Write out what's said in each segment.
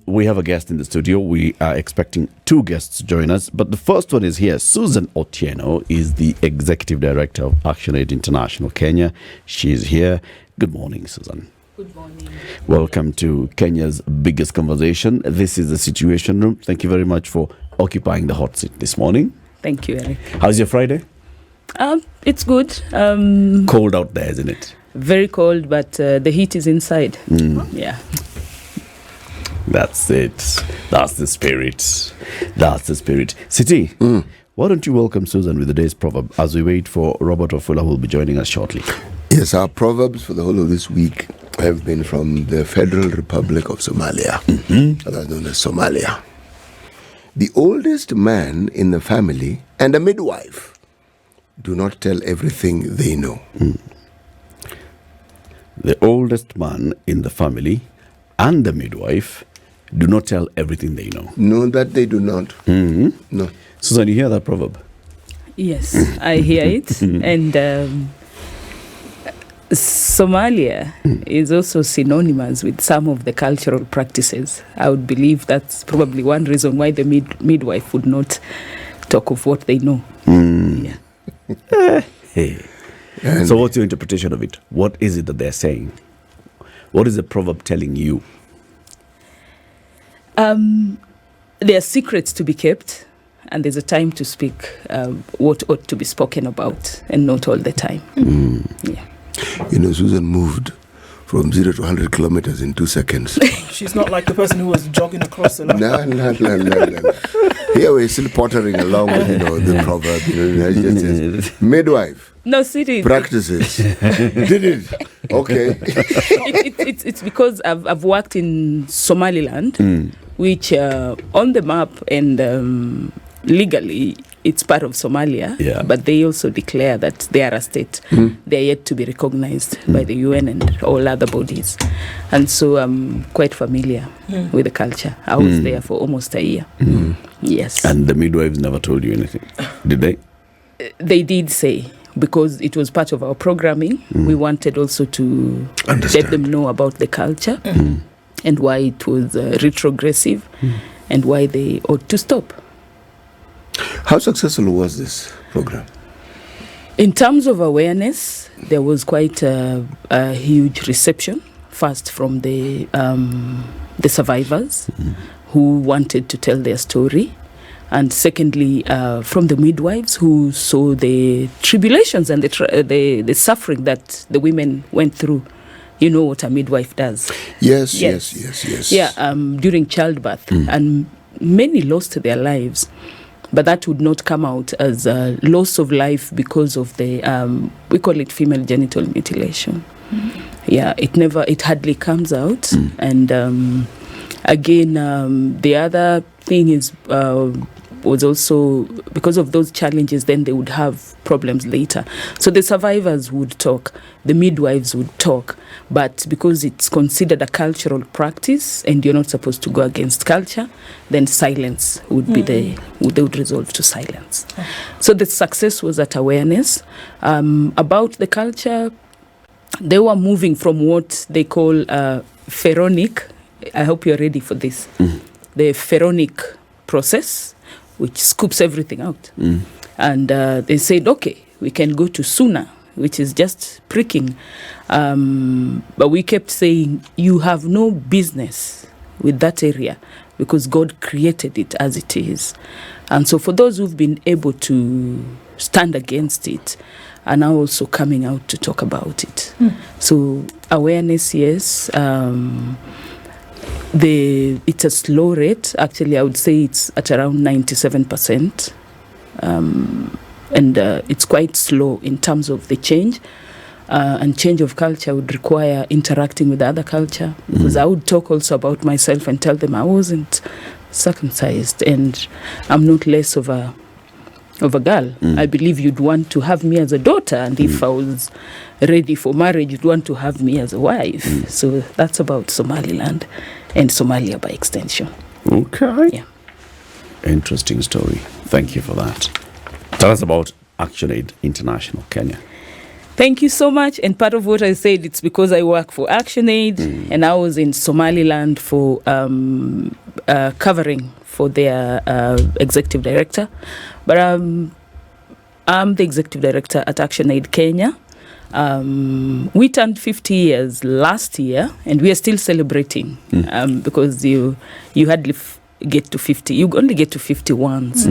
We have a guest in the studio. We are expecting 2 guests to join us, but the first one is here. Susan Otieno is the Executive Director of ActionAid International Kenya. She is here. Good morning, Susan. Good morning. Welcome to Kenya's biggest conversation. This is the Situation Room. Thank you very much for occupying the hot seat this morning. Thank you, Eric. How's your Friday? It's good. Cold out there, isn't it? Very cold, but the heat is inside. Yeah. That's it. That's the spirit. That's the spirit. City, why don't you welcome Susan with the day's proverb as we wait for Robert Wafula, who will be joining us shortly. Yes, our proverbs for the whole of this week have been from the Federal Republic of Somalia, otherwise known as Somalia. The oldest man in the family and a midwife do not tell everything they know. The oldest man in the family and the midwife do not tell everything they know. No, that they do not. No. Susan, you hear that proverb? Yes, I hear it. And Somalia is also synonymous with some of the cultural practices. I would believe that's probably one reason why the midwife would not talk of what they know. Yeah. Hey. So what's your interpretation of it? What is it that they're saying? What is the proverb telling you? There are secrets to be kept, and there's a time to speak what ought to be spoken about, and not all the time. Yeah. You know, Susan moved from 0 to 100 kilometers in 2 seconds. She's not like the person who was jogging across the line. No. Here we're still pottering along with, the proverb. Just midwife. No, Siri. Practices. Did it? Okay. It's because I've worked in Somaliland, which on the map and legally it's part of Somalia, but they also declare that they are a state. They are yet to be recognized by the UN and all other bodies. And so I'm quite familiar with the culture. I was there for almost a year. Yes. And the midwives never told you anything, did they? They did say, because it was part of our programming, we wanted also to let them know about the culture and why it was retrogressive and why they ought to stop. How successful was this program? In terms of awareness, there was quite a huge reception. First from the survivors who wanted to tell their story, and secondly from the midwives who saw the tribulations and the suffering that the women went through. You know what a midwife does. Yes. Yeah, during childbirth, and many lost their lives. But that would not come out as a loss of life because of the, we call it female genital mutilation. Yeah, it hardly comes out. And again, the other thing is, was also, because of those challenges, then they would have problems later. So the survivors would talk, the midwives would talk, but because it's considered a cultural practice and you're not supposed to go against culture, then silence would be they would resolve to silence. So the success was at awareness. About the culture, they were moving from what they call pharaonic. I hope you're ready for this. The pharaonic process, which scoops everything out. And they said, okay, we can go to Suna, which is just pricking. But we kept saying, you have no business with that area because God created it as it is. And so for those who've been able to stand against it, are now also coming out to talk about it. So awareness, yes. It's a slow rate. Actually, I would say it's at around 97%. And it's quite slow in terms of the change. And change of culture would require interacting with the other culture. Because I would talk also about myself and tell them I wasn't circumcised and I'm not less of a girl. I believe you'd want to have me as a daughter, and if I was ready for marriage, you'd want to have me as a wife. So that's about Somaliland and Somalia by extension. Okay. Yeah. Interesting story. Thank you for that. Tell us about ActionAid International Kenya. Thank you so much. And part of what I said, it's because I work for ActionAid, and I was in Somaliland for covering for their executive director. But I'm the executive director at ActionAid Kenya. We turned 50 years last year, and we are still celebrating because you hardly get to 50. You only get to 50 once.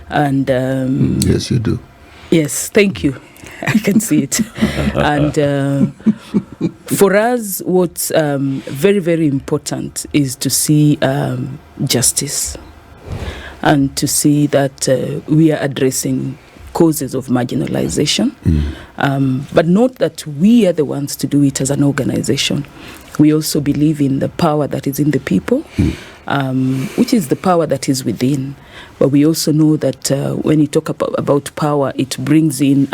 And yes, you do. Yes, thank you. I can see it. And for us, what's very, very important is to see justice and to see that we are addressing causes of marginalization, but not that we are the ones to do it as an organization. We also believe in the power that is in the people, which is the power that is within. But we also know that when you talk about power, it brings in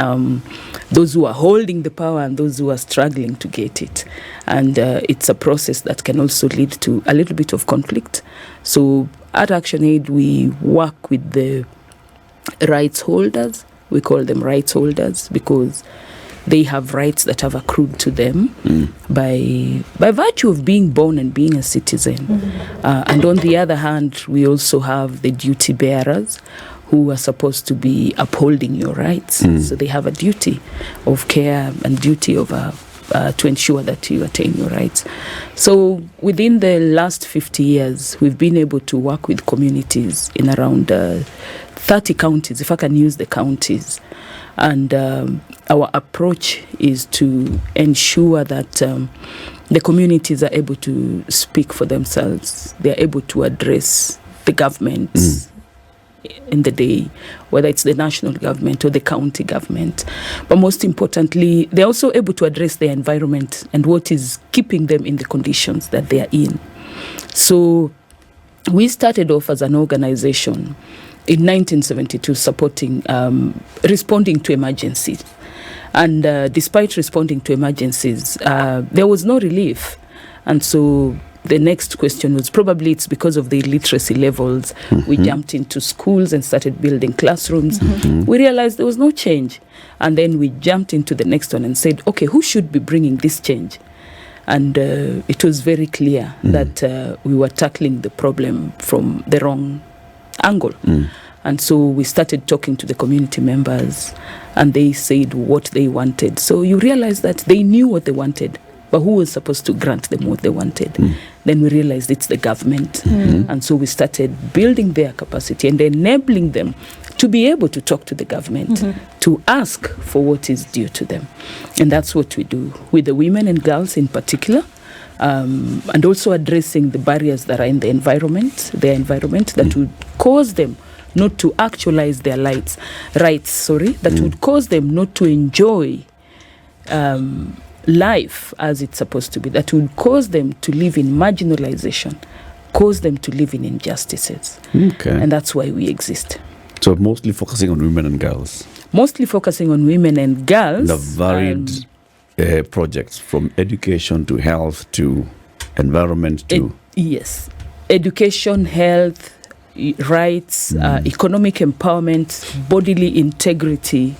those who are holding the power and those who are struggling to get it. And it's a process that can also lead to a little bit of conflict. So at ActionAid, we work with the rights holders. We call them rights holders because they have rights that have accrued to them by virtue of being born and being a citizen. And on the other hand, we also have the duty bearers who are supposed to be upholding your rights. So they have a duty of care and duty of to ensure that you attain your rights. So within the last 50 years, we've been able to work with communities in around 30 counties, if I can use the counties. And our approach is to ensure that the communities are able to speak for themselves. They are able to address the government in the day, whether it's the national government or the county government. But most importantly, they're also able to address their environment and what is keeping them in the conditions that they are in. So we started off as an organization in 1972 supporting, responding to emergencies. And despite responding to emergencies, there was no relief. And so the next question was probably it's because of the illiteracy levels. We jumped into schools and started building classrooms. We realized there was no change. And then we jumped into the next one and said, okay, who should be bringing this change? And it was very clear that we were tackling the problem from the wrong angle. And so we started talking to the community members, and they said what they wanted. So you realize that they knew what they wanted, but who was supposed to grant them what they wanted? Then we realized it's the government. And so we started building their capacity and enabling them to be able to talk to the government, to ask for what is due to them. And that's what we do with the women and girls in particular. And also addressing the barriers that are in the environment, that would cause them not to actualize their rights, that would cause them not to enjoy life as it's supposed to be, that would cause them to live in marginalization, cause them to live in injustices. And that's why we exist. So mostly focusing on women and girls. Mostly focusing on women and girls. The varied projects from education to health to environment to... Yes. Education, health, rights, economic empowerment, bodily integrity,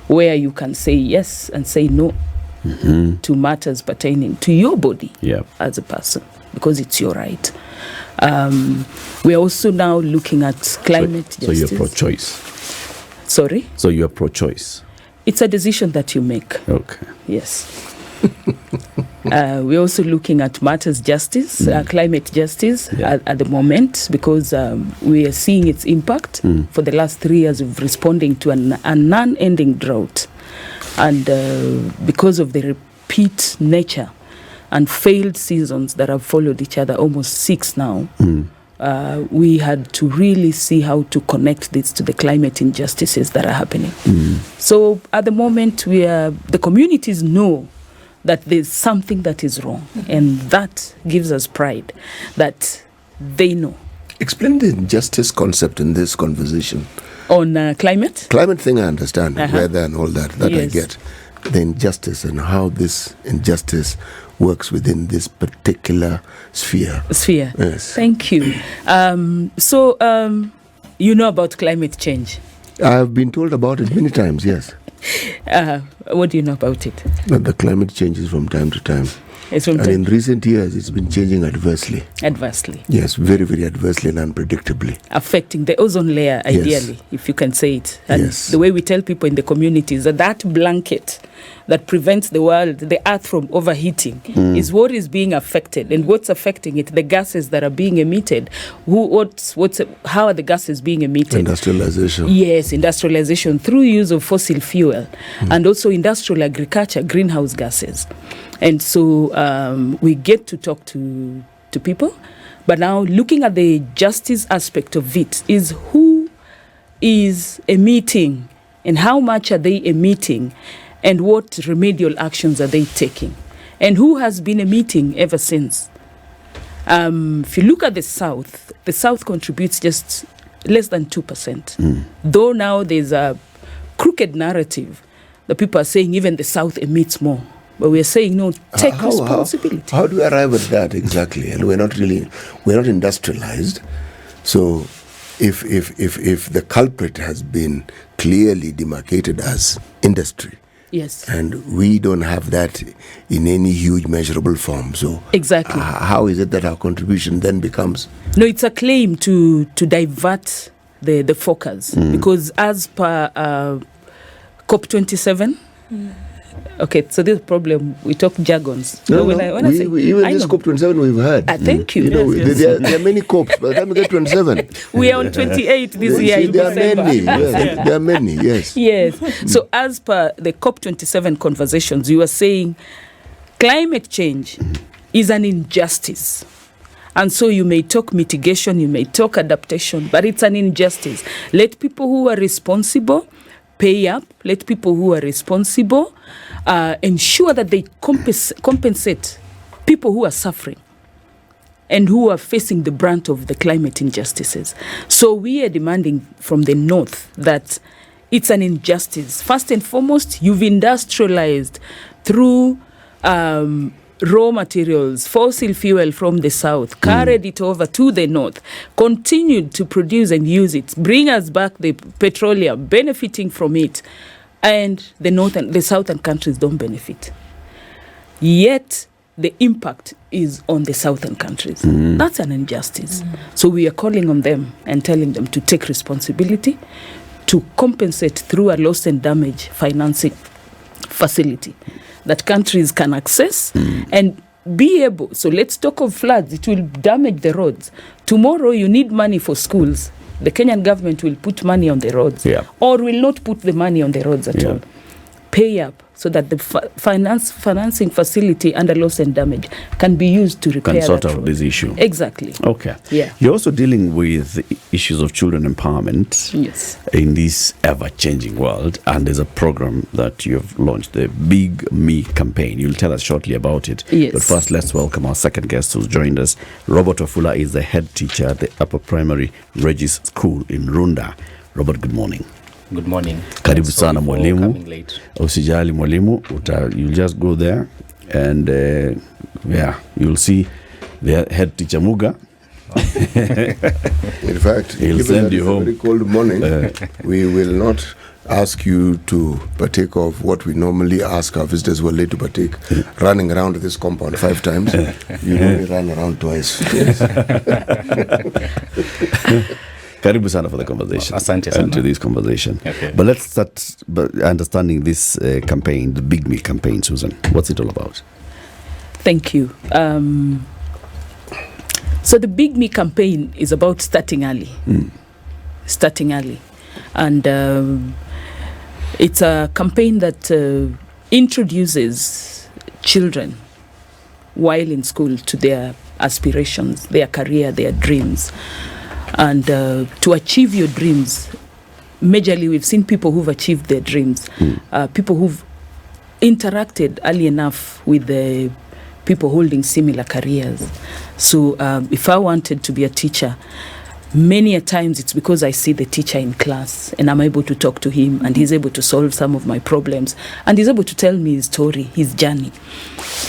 where you can say yes and say no to matters pertaining to your body as a person, because it's your right. We're also now looking at climate justice. So you're pro-choice? Sorry? So you're pro-choice? It's a decision that you make. Okay. Yes. We're also looking at matters justice, climate justice at the moment, because we are seeing its impact. For the last 3 years of responding to a non-ending drought. And because of the repeat nature and failed seasons that have followed each other, almost 6 now, we had to really see how to connect this to the climate injustices that are happening. So at the moment, the communities know that there's something that is wrong, and that gives us pride that they know. Explain the injustice concept in this conversation. On climate? Climate thing I understand, weather and all that Yes. I get. The injustice and how this injustice works within this particular sphere. Yes. Thank you. So you know about climate change? I have been told about it many times, yes. What do you know about it? That the climate changes from time to time. It's from And in recent years, it's been changing adversely. adversely, Yes, very, very adversely and unpredictably. affecting the ozone layer, Yes. ideally, if you can say it. And Yes. the way we tell people in the community is that that blanket that prevents the world, the earth from overheating, is what is being affected. And what's affecting it? The gases that are being emitted. How are the gases being emitted? Industrialization. Yes, industrialization through use of fossil fuel and also industrial agriculture, greenhouse gases. And so we get to talk to people. But now looking at the justice aspect of it is who is emitting and how much are they emitting and what remedial actions are they taking and who has been emitting ever since. If you look at the South contributes just less than 2%. Though now there's a crooked narrative that people are saying even the South emits more. But we're saying, no, take responsibility. How do we arrive at that exactly? And we're not industrialized. So if the culprit has been clearly demarcated as industry, Yes. and we don't have that in any huge measurable form, so Exactly. how is it that our contribution then becomes? No, it's a claim to divert the focus because as per COP27, okay, so this problem, we talk jargons. So when I say, even I this know. COP27 we've heard. Thank you. You know, Yes, yes. there are many COPs. By the time we get 27, We are on 28 this year in there are December. many. Yes, there are many. Yes. Yes. So as per the COP27 conversations, you are saying climate change is an injustice. And so you may talk mitigation, you may talk adaptation, but it's an injustice. Let people who are responsible pay up. Let people who are responsible ensure that they compensate people who are suffering and who are facing the brunt of the climate injustices. So we are demanding from the North that it's an injustice. First and foremost, you've industrialized through raw materials, fossil fuel from the South, carried it over to the North, continued to produce and use it, bring us back the petroleum, benefiting from it, and the Southern countries don't benefit. Yet the impact is on the Southern countries. That's an injustice. So we are calling on them and telling them to take responsibility, to compensate through a loss and damage financing facility that countries can access and be able. So let's talk of floods. It will damage the roads. Tomorrow you need money for schools. The Kenyan government will put money on the roads or will not put the money on the roads at all. Pay up so that the financing facility under loss and damage can be used to repair Can sort that out road. this issue. Exactly. Okay. Yeah. You're also dealing with issues of children empowerment Yes. in this ever-changing world, and there's a program that you've launched, the Big Me campaign. You'll tell us shortly about it. Yes. But first, let's welcome our second guest who's joined us. Robert Wafula is the head teacher at the upper primary Regis school in Runda. Robert, good morning. Good morning. Karibu Sorry sana for mwalimu. coming late. Usijali mwalimu, you'll just go there and you'll see the head teacher Muga. In fact, He'll given send that you it's home. a very cold morning, we will not ask you to partake of what we normally ask our visitors who are late to partake, running around this compound 5 times. You only run around twice. Karibu sana for the conversation. Asante sana. And to this conversation. Okay. But let's start by understanding this campaign, the Big Me campaign, Susan. What's it all about? Thank you. So the Big Me campaign is about starting early. Starting early. And it's a campaign that introduces children while in school to their aspirations, their career, their dreams. And to achieve your dreams, majorly we've seen people who've achieved their dreams, people who've interacted early enough with the people holding similar careers. So if I wanted to be a teacher, many a times it's because I see the teacher in class and I'm able to talk to him and he's able to solve some of my problems and he's able to tell me his story, his journey.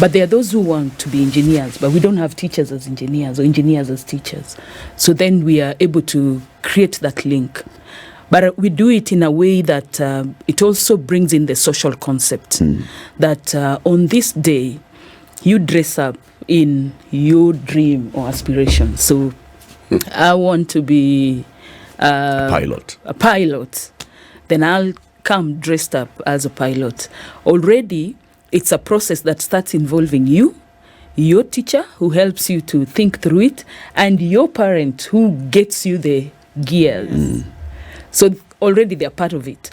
But there are those who want to be engineers, but we don't have teachers as engineers or engineers as teachers. So then we are able to create that link But we do it in a way that it also brings in the social concept that on this day, you dress up in your dream or aspiration. So I want to be a pilot. Then I'll come dressed up as a pilot. Already, it's a process that starts involving you, your teacher who helps you to think through it, and your parent who gets you the gears. So already they're part of it.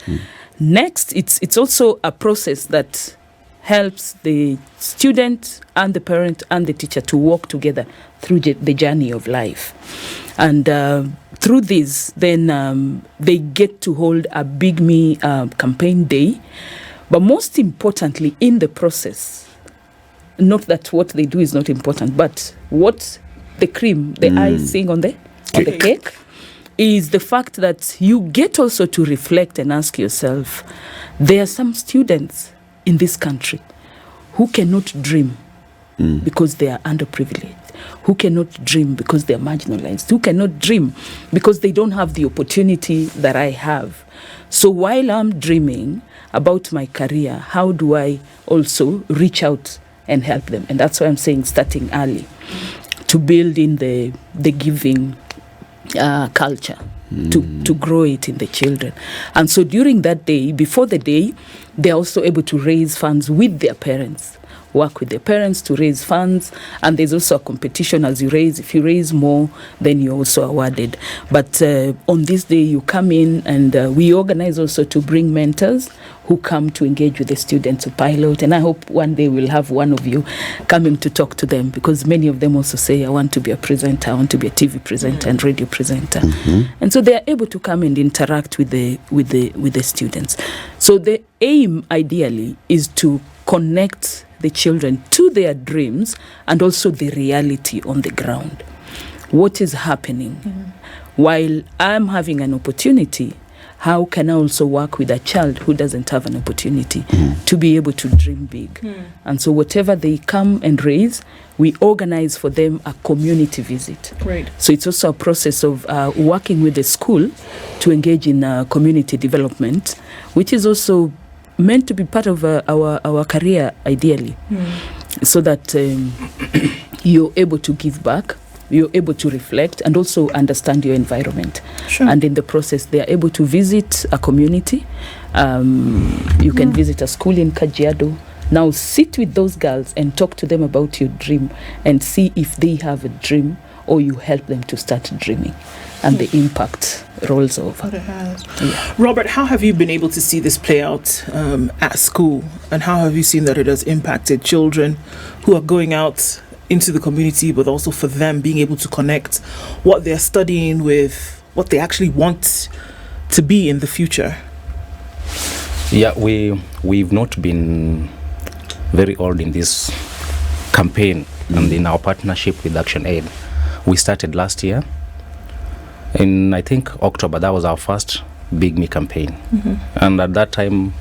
Next, it's also a process that helps the student and the parent and the teacher to walk together through the journey of life. And through this, then they get to hold a Big Me campaign day. But most importantly, in the process, not that what they do is not important, but what the cream, the icing on the cake, is the fact that you get also to reflect and ask yourself, there are some students in this country who cannot dream because they are underprivileged, who cannot dream because they are marginalized, who cannot dream because they don't have the opportunity that I have. So while I'm dreaming about my career, how do I also reach out and help them? And that's why I'm saying starting early to build in the giving culture, to grow it in the children. And so during that day, before the day, they're also able to raise funds with their parents, work with their parents to raise funds. And there's also a competition as you raise. If you raise more, then you're also awarded. But on this day, you come in and we organize also to bring mentors who come to engage with the students to pilot. And I hope one day we'll have one of you coming to talk to them, because many of them also say, I want to be a presenter, I want to be a TV presenter and radio presenter. And so they are able to come and interact with the students. So the aim, ideally, is to connect the children to their dreams and also the reality on the ground. What is happening? While I'm having an opportunity, how can I also work with a child who doesn't have an opportunity to be able to dream big? And so whatever they come and raise, we organize for them a community visit. Right. So it's also a process of working with the school to engage in community development, which is also meant to be part of our career, ideally, so that you're able to give back, you're able to reflect and also understand your environment. Sure. And in the process, they are able to visit a community. You can visit a school in Kajiado. Now sit with those girls and talk to them about your dream and see if they have a dream, or you help them to start dreaming, and the impact rolls over. What it has. Yeah. Robert, how have you been able to see this play out at school, and how have you seen that it has impacted children who are going out into the community, but also for them being able to connect what they're studying with what they actually want to be in the future? Yeah, we've not been very old in this campaign and in our partnership with ActionAid. We started last year in, I think, October. That was our first Big Me campaign. And at that time,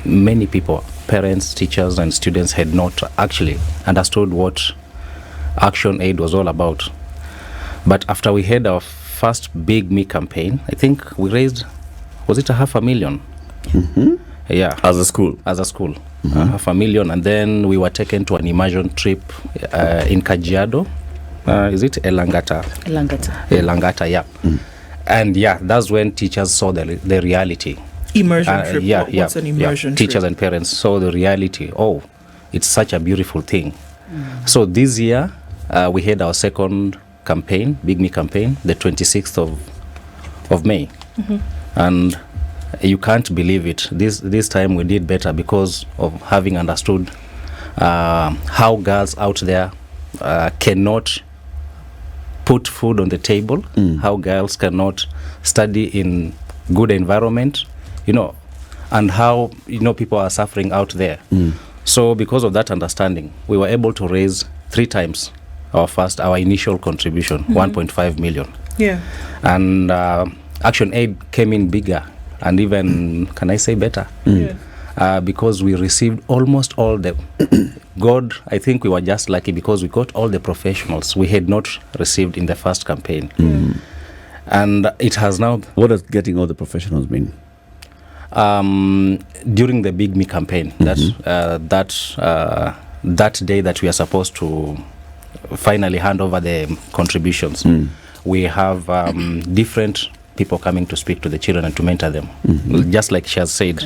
many people, parents, teachers and students, had not actually understood what ActionAid was all about. But after we had our first Big Me campaign, I think we raised, was it 500,000? Yeah. As a school? As a school. 500,000. And then we were taken to an immersion trip in Kajiado. Is it Elangata? Elangata, yeah. And yeah, that's when teachers saw the reality. Immersion trip? What's an immersion trip? Teachers and parents saw the reality. Oh, it's such a beautiful thing. So this year, we had our second campaign, Big Me campaign, the 26th of May. And you can't believe it. This time we did better because of having understood how girls out there cannot put food on the table, how girls cannot study in good environment, and how, people are suffering out there. So because of that understanding, we were able to raise 3 times our initial contribution, 1.5 million. Yeah. And ActionAid came in bigger and even, can I say better? Because we received almost all the... God, I think we were just lucky because we got all the professionals we had not received in the first campaign. And it has now, What does getting all the professionals mean? during the Big Me campaign, that day that we are supposed to finally hand over the contributions, we have different people coming to speak to the children and to mentor them. Just like she has said,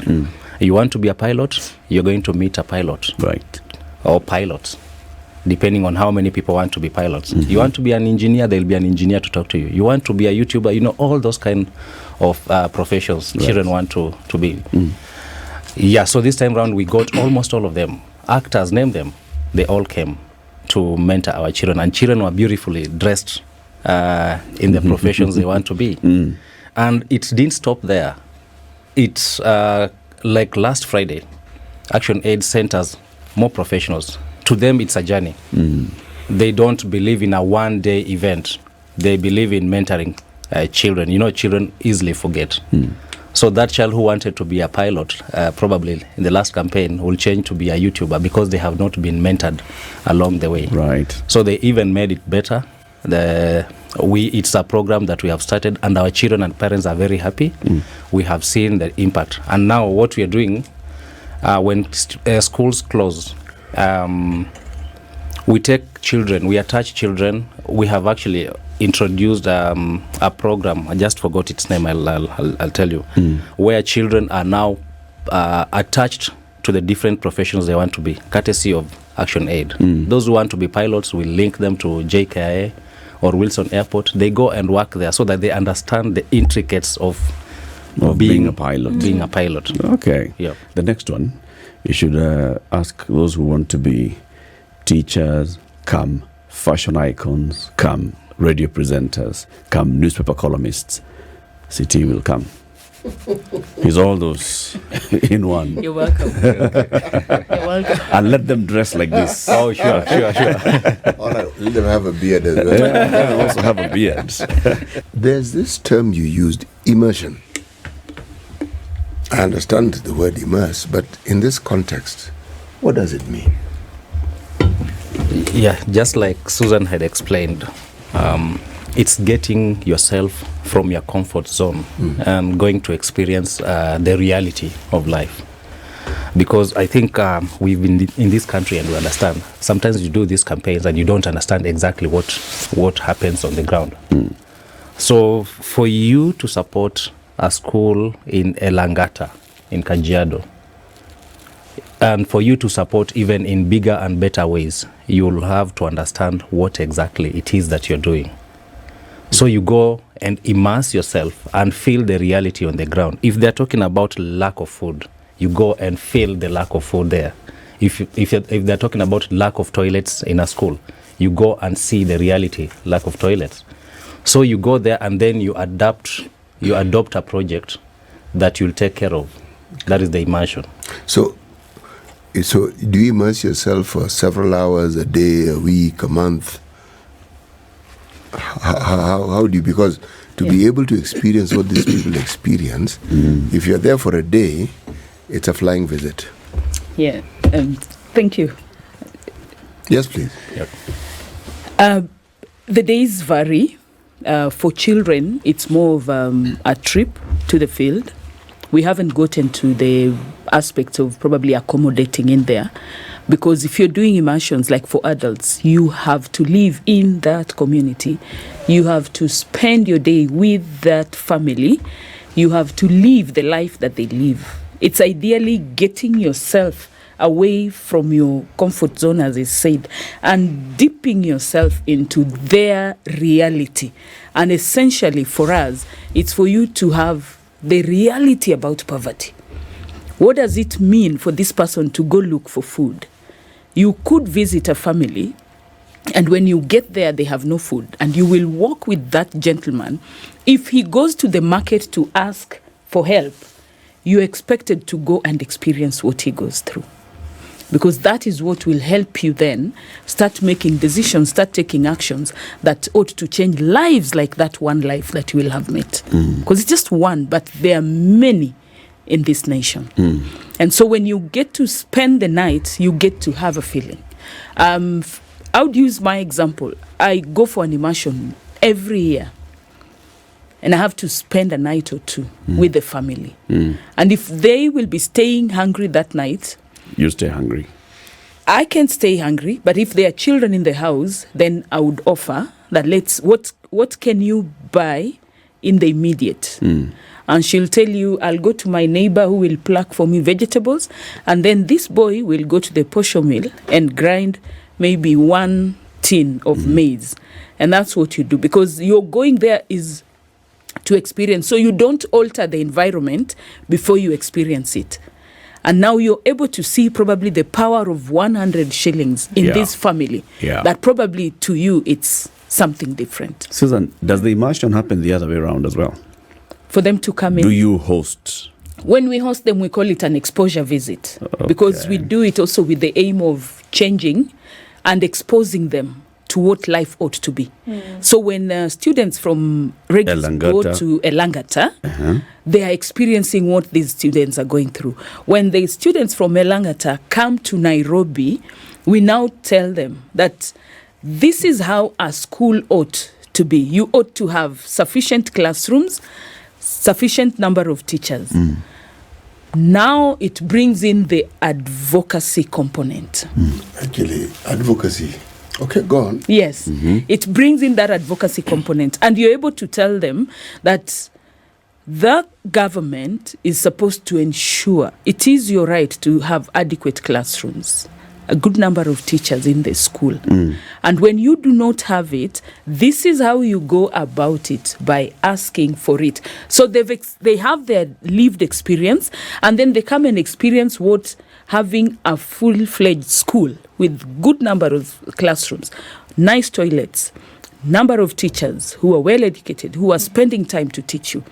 you want to be a pilot, you're going to meet a pilot. Right. Or pilots, depending on how many people want to be pilots. You want to be an engineer, there'll be an engineer to talk to you. You want to be a YouTuber, all those kind of professions children want to be. Yeah, so this time around we got almost all of them. Actors, name them. They all came to mentor our children, and children were beautifully dressed in the professions they want to be. And it didn't stop there. It's like last Friday, ActionAid sent us more professionals. To them, it's a journey. They don't believe in a one-day event. They believe in mentoring children. Children easily forget. So that child who wanted to be a pilot, probably in the last campaign, will change to be a YouTuber because they have not been mentored along the way. Right. So they even made it better. It's a program that we have started, and our children and parents are very happy. We have seen the impact. And now what we are doing, when schools close, we take children, we attach children. We have actually introduced a program, I just forgot its name, I'll tell you, where children are now attached to the different professions they want to be, courtesy of ActionAid. Those who want to be pilots, we link them to JKIA or Wilson Airport. They go and work there so that they understand the intricacies of being a pilot. Being a pilot. Okay. Yeah. The next one, you should ask those who want to be teachers, come fashion icons, come radio presenters, come newspaper columnists. CT will come. He's all those in one. You're welcome. You're welcome. And let them dress like this. Oh, sure. All right, let them have a beard as well. Let them also have a beard. There's this term you used, immersion. I understand the word immerse, but in this context, what does it mean? Yeah, just like Susan had explained, it's getting yourself from your comfort zone and going to experience the reality of life. Because I think we've been in this country and we understand. Sometimes you do these campaigns and you don't understand exactly what happens on the ground. So for you to support a school in Elangata, in Kajiado, and for you to support even in bigger and better ways, you'll have to understand what exactly it is that you're doing. So you go and immerse yourself and feel the reality on the ground. If they're talking about lack of food, you go and feel the lack of food there. If they're talking about lack of toilets in a school, you go and see the reality, lack of toilets. So you go there and then you adopt a project that you'll take care of. That is the immersion. So do you immerse yourself for several hours, a day, a week, a month? How do you, because to be able to experience what these people experience, if you're there for a day, it's a flying visit. Yeah, thank you. Yes, please. Yep. The days vary. For children, it's more of a trip to the field. We haven't gotten to the aspect of probably accommodating in there, because if you're doing immersions like for adults, you have to live in that community. You have to spend your day with that family. You have to live the life that they live. It's ideally getting yourself away from your comfort zone, as is said, and dipping yourself into their reality. And essentially for us, it's for you to have the reality about poverty. What does it mean for this person to go look for food? You could visit a family, and when you get there, they have no food, and you will walk with that gentleman. If he goes to the market to ask for help, you're expected to go and experience what he goes through. Because that is what will help you then start making decisions, start taking actions that ought to change lives, like that one life that you will have met. Because it's just one, but there are many in this nation. And so when you get to spend the night, you get to have a feeling. I would use my example. I go for an immersion every year. and I have to spend a night or two with the family. And if they will be staying hungry that night, You stay hungry. I can stay hungry, but if there are children in the house, then I would offer that what can you buy in the immediate? And she'll tell you, I'll go to my neighbor who will pluck for me vegetables, and then this boy will go to the posho mill and grind maybe 1 tin of maize. And that's what you do, because you're going there is to experience. So you don't alter the environment before you experience it. And now you're able to see probably the power of 100 shillings in this family. Yeah. That probably to you, it's something different. Susan, does the immersion happen the other way around as well? For them to come in. Do you host? When we host them, we call it an exposure visit. Because we do it also with the aim of changing and exposing them to what life ought to be. So when students from Regis go to Elangata, they are experiencing what these students are going through. When the students from Elangata come to Nairobi, we now tell them that this is how a school ought to be. You ought to have sufficient classrooms, sufficient number of teachers. Now it brings in the advocacy component. Actually, advocacy. Okay, go on. Yes, it brings in that advocacy component, and you're able to tell them that the government is supposed to ensure it is your right to have adequate classrooms, a good number of teachers in the school. And when you do not have it, this is how you go about it, by asking for it. So they have their lived experience, and then they come and experience what having a full-fledged school with good number of classrooms, nice toilets, number of teachers who are well educated, who are spending time to teach you,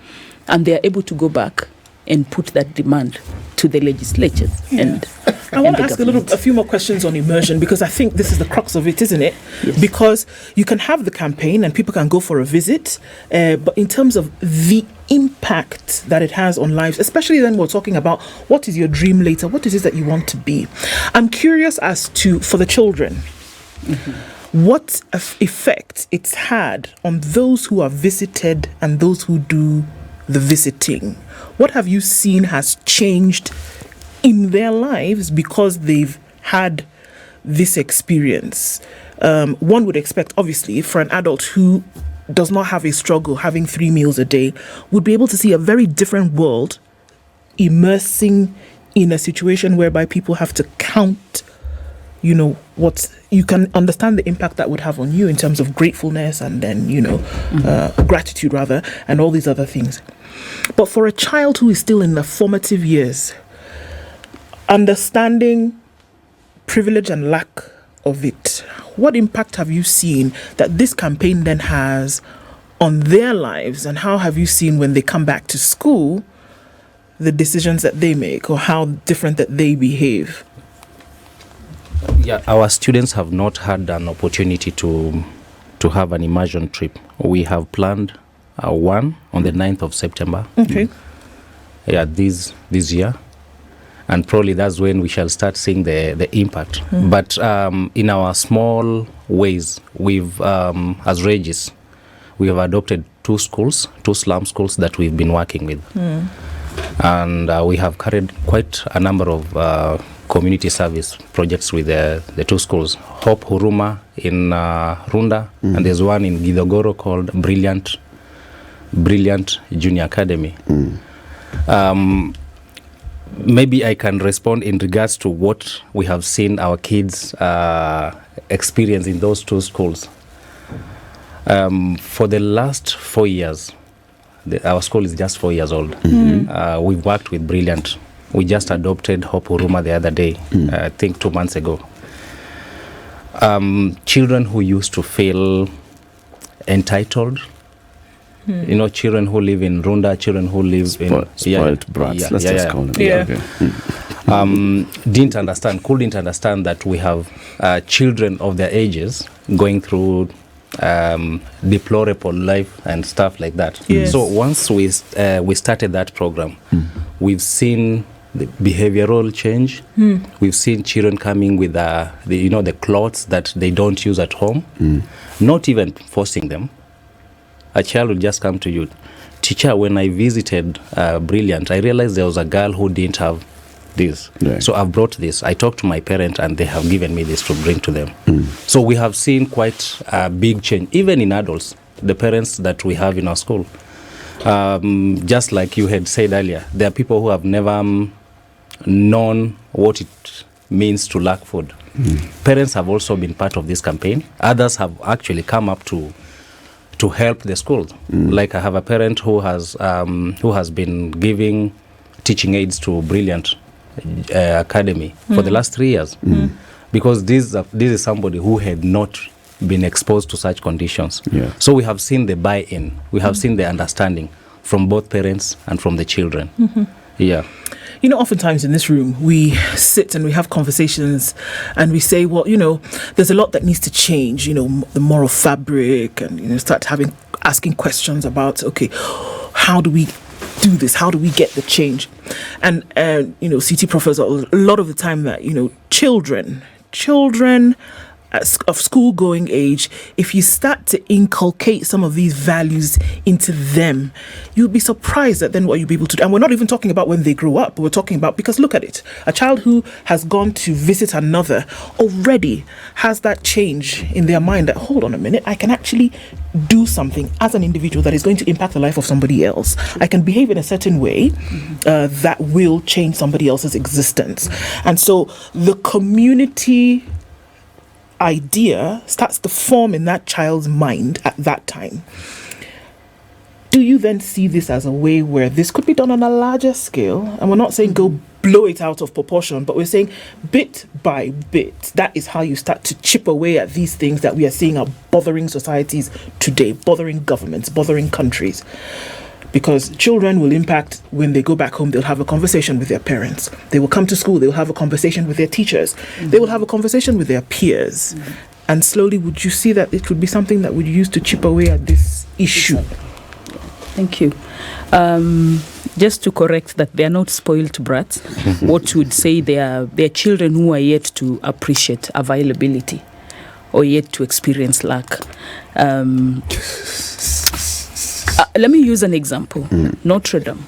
and they are able to go back and put that demand to the legislatures. I want to ask a few more questions on immersion, because I think this is the crux of it, isn't it? Yes. Because you can have the campaign and people can go for a visit, but in terms of the impact that it has on lives, especially then we're talking about what is your dream later, what is it that you want to be. I'm curious as to, for the children, what effect it's had on those who are visited and those who do the visiting. What have you seen has changed in their lives because they've had this experience? One would expect, obviously, for an adult who does not have a struggle having 3 meals a day, would be able to see a very different world immersing in a situation whereby people have to count, what you can understand the impact that would have on you in terms of gratefulness and then, gratitude rather, and all these other things. But for a child who is still in the formative years, understanding privilege and lack of it, what impact have you seen that this campaign then has on their lives, and how have you seen when they come back to school the decisions that they make or how different that they behave? Yeah, our students have not had an opportunity to have an immersion trip. We have planned one on the 9th of September. Okay. Yeah, this year. And probably that's when we shall start seeing the impact. But in our small ways, we've, as Regis, we have adopted 2 schools, 2 slum schools that we've been working with. And we have carried quite a number of community service projects with the 2 schools. Hope Huruma in Runda, and there's one in Githogoro called Brilliant Junior Academy. Maybe I can respond in regards to what we have seen our kids experience in those 2 schools. For the last 4 years, our school is just 4 years old. We've worked with Brilliant. We just adopted Hope Huruma the other day, I think 2 months ago. Children who used to feel entitled, children who live in Runda, children who live spoiled brats. Let's just call them. Couldn't understand that we have children of their ages going through deplorable life and stuff like that. Yes. So once we started that program, we've seen the behavioral change. We've seen children coming with the clothes that they don't use at home, not even forcing them. a child will just come to you, teacher, when I visited Brilliant, I realized there was a girl who didn't have this. Right. So I've brought this. I talked to my parent and they have given me this to bring to them. So we have seen quite a big change, even in adults, the parents that we have in our school. Just like you had said earlier, there are people who have never known what it means to lack food. Parents have also been part of this campaign. Others have actually come up to help the school. Like I have a parent who has been giving teaching aids to Brilliant Academy for the last 3 years, because this is somebody who had not been exposed to such conditions. Yeah. So we have seen the buy-in, we have seen the understanding from both parents and from the children. Yeah. You know, oftentimes in this room, we sit and we have conversations and we say, well, you know, there's a lot that needs to change, you know, the moral fabric, and, you know, start asking questions about, okay, how do we do this? How do we get the change? And you know, CT professors, a lot of the time that, you know, children of school-going age, if you start to inculcate some of these values into them, you'll be surprised at then what you'll be able to do. And we're not even talking about when they grow up, but we're talking about, because look at it, a child who has gone to visit another already has that change in their mind that, hold on a minute, I can actually do something as an individual that is going to impact the life of somebody else. I can behave in a certain way that will change somebody else's existence. And so the community idea starts to form in that child's mind at that time. Do you then see this as a way where this could be done on a larger scale? And we're not saying go blow it out of proportion, but we're saying bit by bit, that is how you start to chip away at these things that we are seeing are bothering societies today, bothering governments, bothering countries. Because children will impact when they go back home, they'll have a conversation with their parents. They will come to school, they'll have a conversation with their teachers. They will have a conversation with their peers. And slowly, would you see that it would be something that would use to chip away at this issue? Thank you. Just to correct that, they are not spoiled brats. What would say they are children who are yet to appreciate availability or yet to experience lack. Let me use an example. Notre Dame.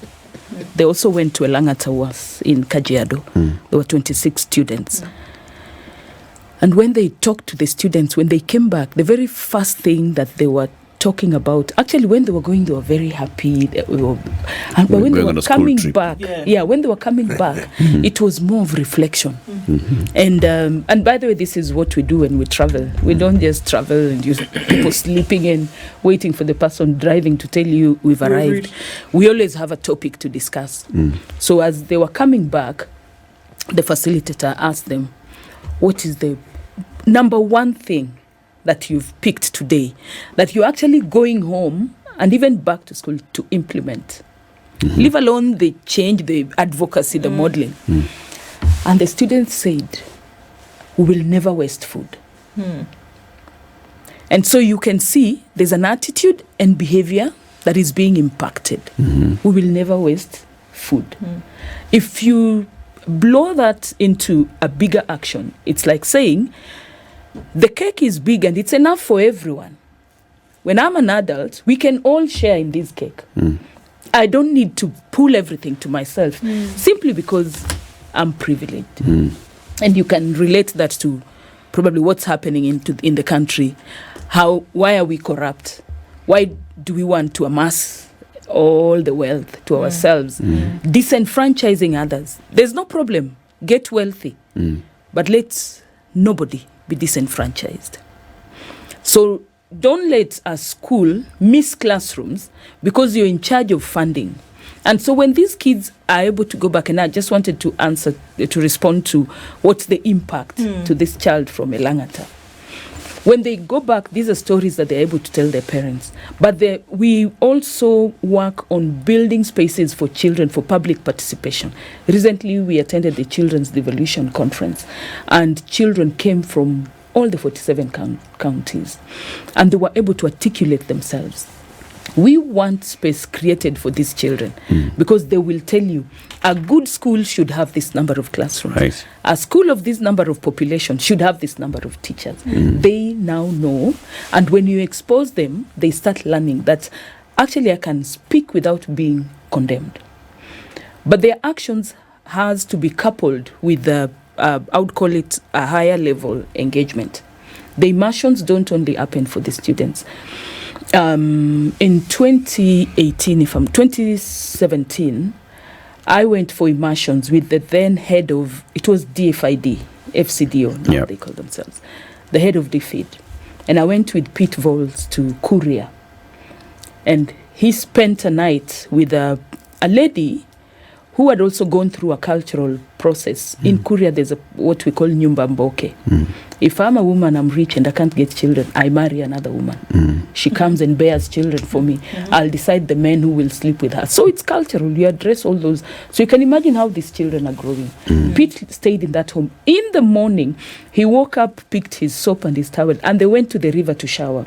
They also went to Elangata was in Kajiado. There were 26 students. And when they talked to the students, when they came back, the very first thing that they were talking about, actually when they were going, they were very happy. But when they were coming back, when they were coming back, it was more of reflection. And by the way, this is what we do when we travel. We don't just travel and use people sleeping and waiting for the person driving to tell you we've arrived. We always have a topic to discuss. So as they were coming back, the facilitator asked them, what is the number one thing that you've picked today that you're actually going home and even back to school to implement? Leave alone the change, the advocacy, the modeling. And the students said, we will never waste food. And so you can see there's an attitude and behavior that is being impacted. We will never waste food. If you blow that into a bigger action, it's like saying, the cake is big and it's enough for everyone. When I'm an adult, we can all share in this cake. I don't need to pull everything to myself simply because I'm privileged. And you can relate that to probably what's happening in the country. Why are we corrupt? Why do we want to amass all the wealth to ourselves? Disenfranchising others. There's no problem. Get wealthy. But let's nobody be disenfranchised. So don't let a school miss classrooms because you're in charge of funding. And so when these kids are able to go back, and I just wanted to respond to what's the impact to this child from Elangata. When they go back, these are stories that they're able to tell their parents. But we also work on building spaces for children for public participation. Recently, we attended the Children's Devolution Conference, and children came from all the 47 counties, and they were able to articulate themselves. We want space created for these children because they will tell you a good school should have this number of classrooms. Right. A school of this number of population should have this number of teachers. They now know, and when you expose them, they start learning that actually I can speak without being condemned. But their actions has to be coupled with I would call it a higher level engagement. The immersions don't only happen for the students. In 2017, I went for immersions with the then head of, it was DFID, FCDO, now they call themselves, the head of DFID. And I went with Pete Voles to Korea. And he spent a night with a lady who had also gone through a cultural process. In Korea, there's what we call nyumba mboke. If I'm a woman, I'm rich and I can't get children, I marry another woman. She comes and bears children for me. I'll decide the men who will sleep with her. So it's cultural. You address all those. So you can imagine how these children are growing. Pete stayed in that home. In the morning, he woke up, picked his soap and his towel, and they went to the river to shower.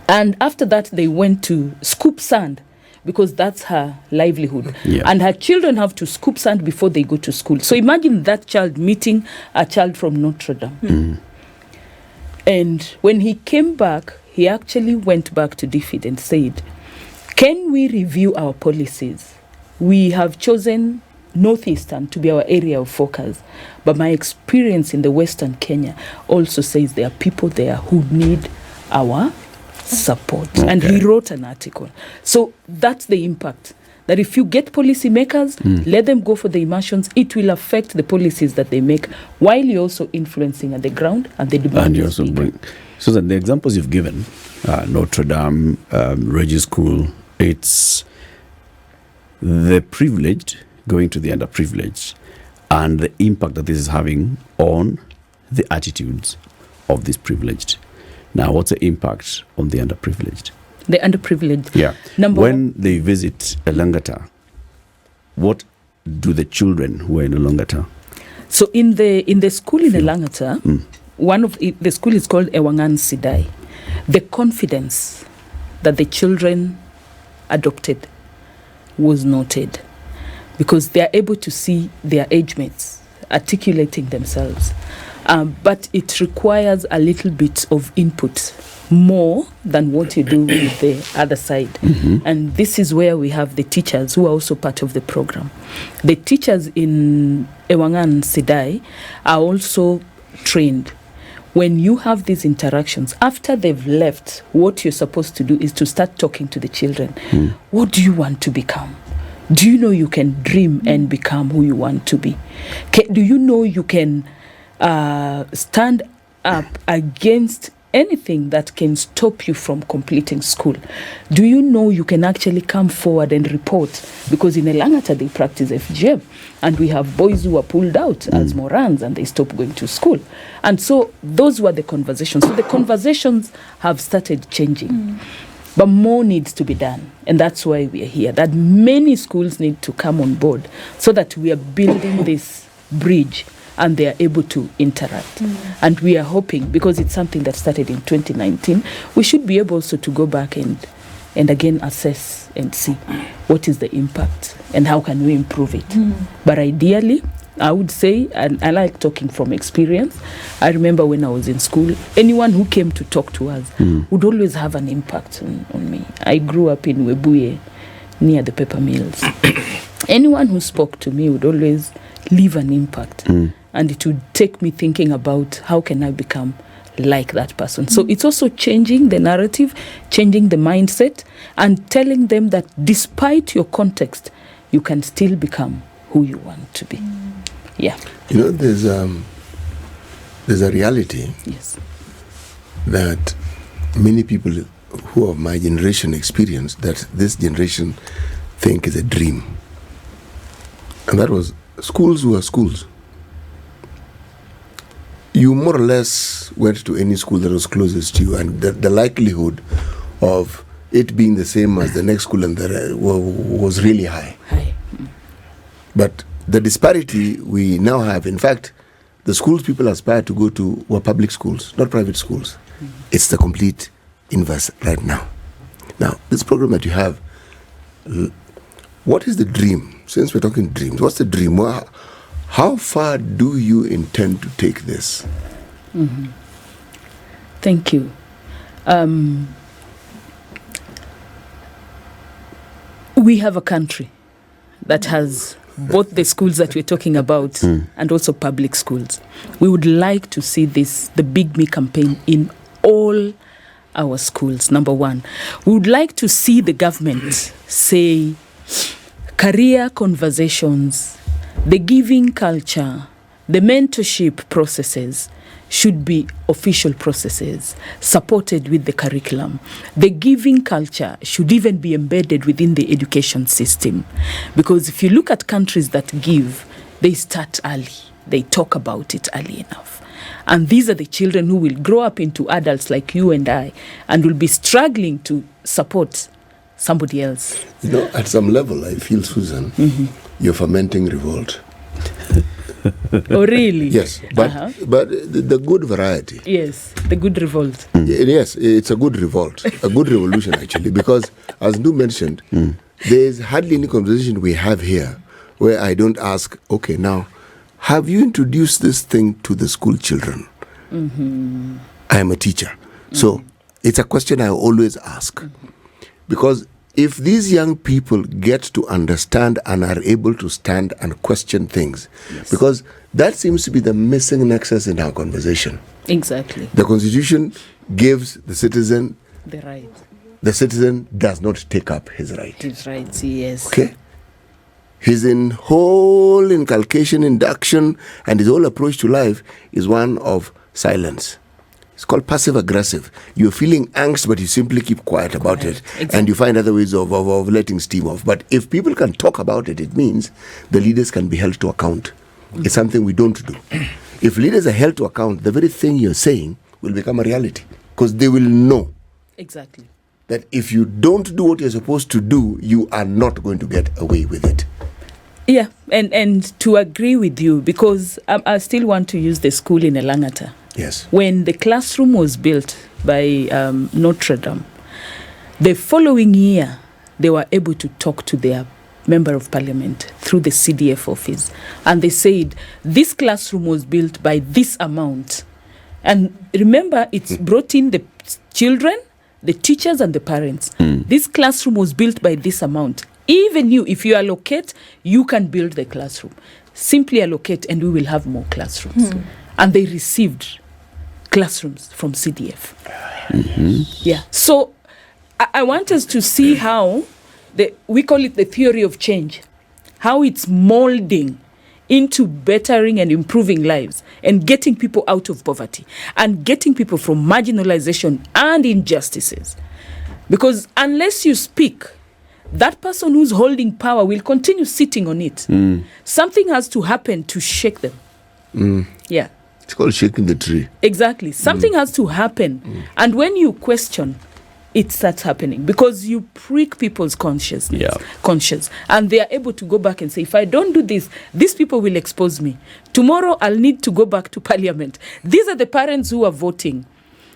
And after that, they went to scoop sand, because that's her livelihood. And her children have to scoop sand before they go to school. So imagine that child meeting a child from Notre Dame. And when he came back, he actually went back to DFID and said, can we review our policies? We have chosen Northeastern to be our area of focus. But my experience in the Western Kenya also says there are people there who need our support. And he wrote an article. So that's the impact. That if you get policymakers, let them go for the immersions, it will affect the policies that they make, while you're also influencing at the ground and the demand. And you also bring, Susan, the examples you've given, Notre Dame, Regis School, it's the privileged going to the underprivileged, and the impact that this is having on the attitudes of these privileged. Now, what's the impact on the underprivileged? The underprivileged. Yeah. When they visit Elangata, what do the children who are in Elangata? So in the school in Elangata, one of the school is called Ewangan Sidai. The confidence that the children adopted was noted because they are able to see their age mates articulating themselves. But it requires a little bit of input, more than what you do with the other side. And this is where we have the teachers who are also part of the program. The teachers in Ewangan Sidai are also trained. When you have these interactions, after they've left, what you're supposed to do is to start talking to the children. What do you want to become? Do you know you can dream and become who you want to be? Do you know you can stand up against anything that can stop you from completing school? Do you know you can actually come forward and report? Because in Elangata they practice FGM, and we have boys who are pulled out as morans and they stop going to school. And so those were the conversations. So the conversations have started changing. But more needs to be done. And that's why we are here. That many schools need to come on board so that we are building this bridge and they are able to interact. And we are hoping, because it's something that started in 2019, we should be able also to go back and again assess and see what is the impact and how can we improve it. But ideally, I would say, and I like talking from experience, I remember when I was in school, anyone who came to talk to us would always have an impact on me. I grew up in Webuye, near the paper mills. Anyone who spoke to me would always leave an impact. And it would take me thinking about how can I become like that person. So it's also changing the narrative, changing the mindset, and telling them that despite your context, you can still become who you want to be. Yeah. You know, there's a reality that many people who of my generation experience that this generation think is a dream. And that was schools were schools. You more or less went to any school that was closest to you, and the likelihood of it being the same as the next school and was really high. But the disparity we now have, in fact, the schools people aspire to go to were public schools, not private schools. It's the complete inverse right now. Now, this program that you have, what is the dream? Since we're talking dreams, what's the dream? How far do you intend to take this? Mm-hmm. Thank you. We have a country that has both the schools that we're talking about and also public schools. We would like to see the Big Me campaign in all our schools, number one. We would like to see the government say career conversations, the giving culture, the mentorship processes should be official processes supported with the curriculum. The giving culture should even be embedded within the education system. Because if you look at countries that give, they start early. They talk about it early enough. And these are the children who will grow up into adults like you and I and will be struggling to support somebody else. You know, at some level, I feel, Susan, you're fomenting revolt. Oh, really? Yes, but the good variety. Yes, the good revolt. Yes, it's a good revolt, a good revolution actually, because as Ndu mentioned, there's hardly any conversation we have here where I don't ask, okay, now, have you introduced this thing to the school children? I am a teacher, so it's a question I always ask, because if these young people get to understand and are able to stand and question things, because that seems to be the missing nexus in our conversation. Exactly. The Constitution gives the citizen the right. The citizen does not take up his right. His rights, yes. Okay? His whole inculcation, induction, and his whole approach to life is one of silence. It's called passive-aggressive. You're feeling angst, but you simply keep quiet about it. Exactly. And you find other ways of letting steam off. But if people can talk about it, it means the leaders can be held to account. It's something we don't do. If leaders are held to account, the very thing you're saying will become a reality. Because they will know. Exactly. That if you don't do what you're supposed to do, you are not going to get away with it. Yeah, and to agree with you, because I still want to use the school in Elangata. Yes. When the classroom was built by Notre Dame, the following year, they were able to talk to their member of parliament through the CDF office. And they said, this classroom was built by this amount. And remember, it's brought in the children, the teachers, and the parents. This classroom was built by this amount. Even you, if you allocate, you can build the classroom. Simply allocate and we will have more classrooms. And they received classrooms from CDF. Yeah. So I want us to see how, we call it the theory of change, how it's molding into bettering and improving lives and getting people out of poverty and getting people from marginalization and injustices. Because unless you speak, that person who's holding power will continue sitting on it. Something has to happen to shake them. Yeah. It's called shaking the tree. Exactly. Something has to happen. And when you question, it starts happening because you prick people's conscience. And they are able to go back and say, if I don't do this, these people will expose me. Tomorrow, I'll need to go back to parliament. These are the parents who are voting.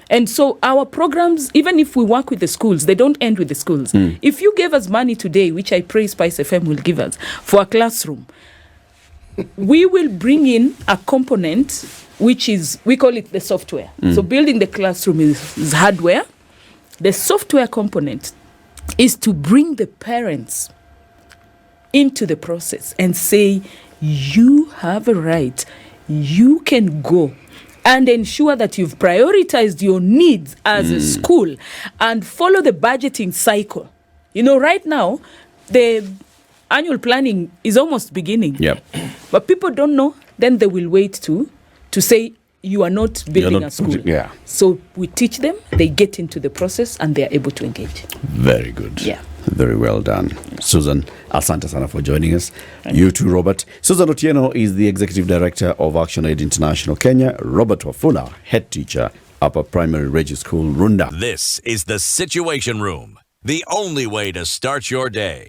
And so our programs, even if we work with the schools, they don't end with the schools. If you gave us money today, which I pray Spice FM will give us, for a classroom, we will bring in a component, which is, we call it the software. So building the classroom is hardware. The software component is to bring the parents into the process and say, you have a right, you can go and ensure that you've prioritized your needs as a school and follow the budgeting cycle. You know, right now, the annual planning is almost beginning. But people don't know, then they will wait to say, you are not building a school. So we teach them, they get into the process, and they are able to engage. Very good. Yeah. Very well done. Susan, asante sana for joining us. You too, Robert. Susan Otieno is the Executive Director of ActionAid International Kenya. Robert Wafula, Head Teacher, Upper Primary Regis School, Runda. This is the Situation Room, the only way to start your day.